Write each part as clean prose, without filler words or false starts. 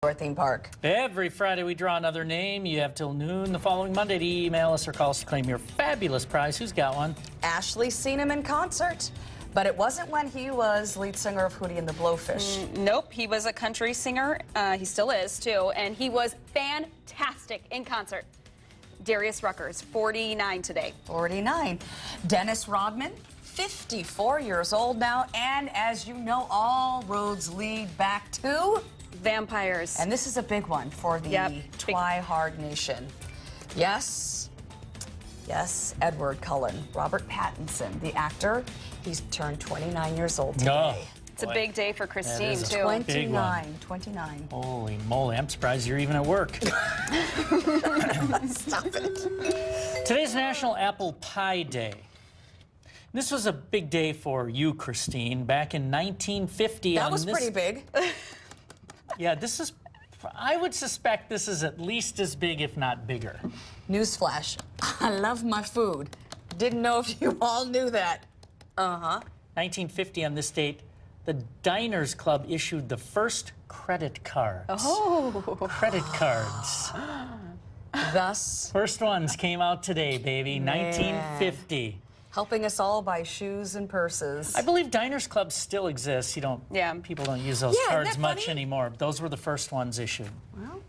Our theme park. Every Friday we draw another name. You have till noon the following Monday to email us or call us to claim your fabulous prize. Who's got one? Ashley's seen him in concert, but it wasn't when he was lead singer of Hootie and the Blowfish. Nope, he was a country singer. He still is, too, and he was fantastic in concert. Darius Ruckers, 49 today. 49. Dennis Rodman, 54 years old now, and as you know, all roads lead back to... Vampires. And this is a big one for the Twihard Nation. Yes, Edward Cullen. Robert Pattinson, the actor, he's turned 29 years old today. It's a big day for Christine, too. 29. Holy moly, I'm surprised you're even at work. Stop it. Today's National Apple Pie Day. This was a big day for you, Christine, back in 1950. That was pretty big. Yeah, this is, I would suspect this is at least as big, if not bigger. Newsflash, I love my food. Didn't know if you all knew that. 1950 on this date, the Diners Club issued the first credit cards. Oh. Credit cards. Thus, First ones came out today, baby, 1950. helping us all buy shoes and purses. I believe Diners Club still exists. People don't use those cards much anymore. Those were the first ones issued. Well,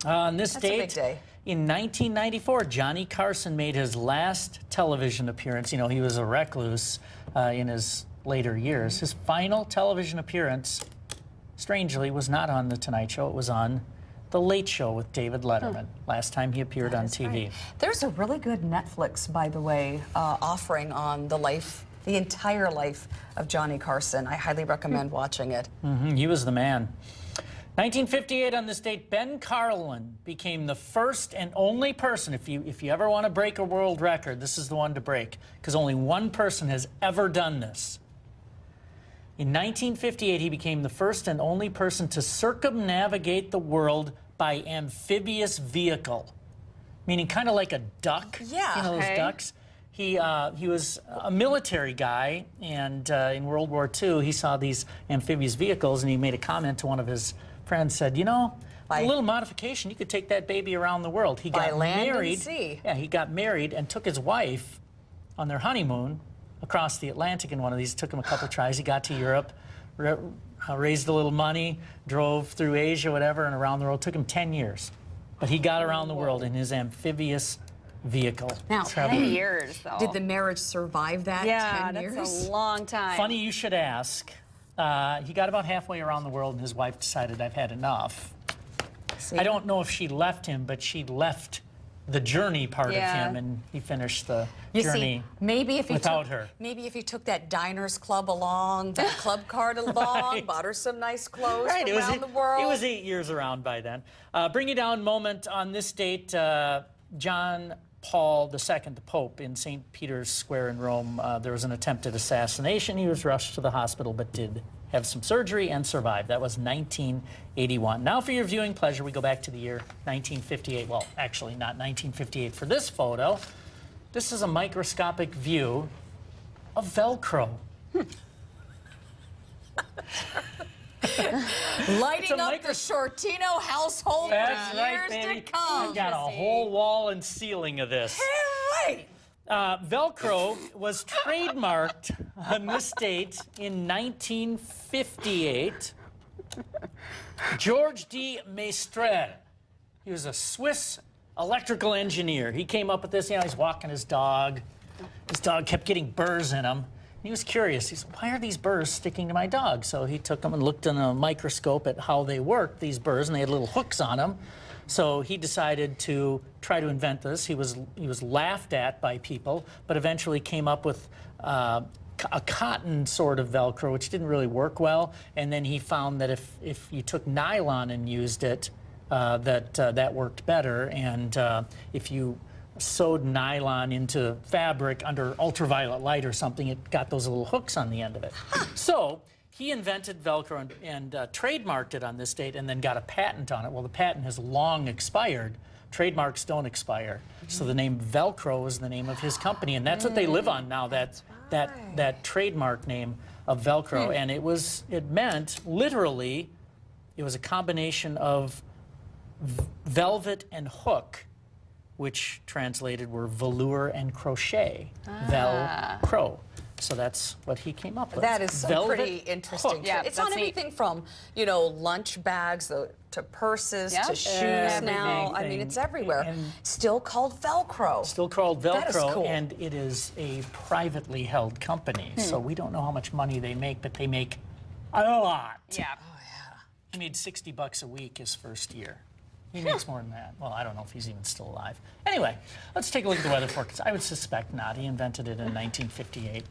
on this that's a big day. In 1994, Johnny Carson made his last television appearance. You know, he was a recluse in his later years. His final television appearance, strangely, was not on The Tonight Show. It was on The Late Show with David Letterman. Last time he appeared on TV. Right. There's a really good Netflix, by the way, offering on the entire life of Johnny Carson. I highly recommend watching it. He was the man. 1958 on this date, Ben Carlin became the first and only person, if you ever want to break a world record, this is the one to break, because only one person has ever done this. In 1958, he became the first and only person to circumnavigate the world by amphibious vehicle, meaning kind of like a duck. Yeah. You know those ducks? He was a military guy, and in World War II, he saw these amphibious vehicles, and he made a comment to one of his friends, said, you know, a little modification, you could take that baby around the world. He got married. And sea. Yeah, he got married and took his wife on their honeymoon across the Atlantic in one of these. It took him a couple tries. He got to Europe, raised a little money, drove through Asia, whatever, and around the world. It took him 10 years. But he got around the world in his amphibious vehicle. Now, 10 years, though. Did the marriage survive that 10 years? That's a long time. Funny you should ask. He got about halfway around the world, and his wife decided, I've had enough. See? I don't know if she left him, but she left the journey part of him, and he finished the journey maybe if he without her. Maybe if he took that Diners Club along, that club card along, bought her some nice clothes from around the world. It was 8 years around by then. Bring you down moment on this date, John Paul II, the Pope, in St. Peter's Square in Rome. There was an attempted assassination. He was rushed to the hospital, but did have some surgery and survived. That was 1981. Now for your viewing pleasure, we go back to the year 1958. Well, actually not 1958 for this photo. This is a microscopic view of Velcro. Lighting up the Shortino household for years to come. I've got a whole wall and ceiling of this. Hey, Velcro was trademarked on this date in 1958. George D. Maistrel, he was a Swiss electrical engineer. He came up with this. You know, he's walking his dog. His dog kept getting burrs in him. He was curious. He said, why are these burrs sticking to my dog? So he took them and looked in a microscope at how they worked, these burrs, and they had little hooks on them. So he decided to try to invent this. He was laughed at by people, but eventually came up with a cotton sort of Velcro, which didn't really work well. And then he found that if you took nylon and used it, that worked better. And if you sewed nylon into fabric under ultraviolet light or something, it got those little hooks on the end of it. So he invented Velcro and trademarked it on this date, and then got a patent on it. Well, the patent has long expired. Trademarks don't expire. So the name Velcro is the name of his company, and that's what they live on now, that trademark name of Velcro. And it meant literally It was a combination of velvet and hook, which translated were velour and crochet. Velcro. So that's what he came up with. That is some Velvet pretty interesting. hook. Yeah, It's that's on neat. everything from, you know, lunch bags to purses Yeah. to shoes now. I mean, Everything. it's everywhere. And Still called Velcro. Still called Velcro, That is cool. and it is a privately held company. So we don't know how much money they make, but they make a lot. Yeah. He made $60 a week his first year. He makes more than that. Well, I don't know if he's even still alive. Anyway, let's take a look at the weather forecast. I would suspect not. He invented it in 1958.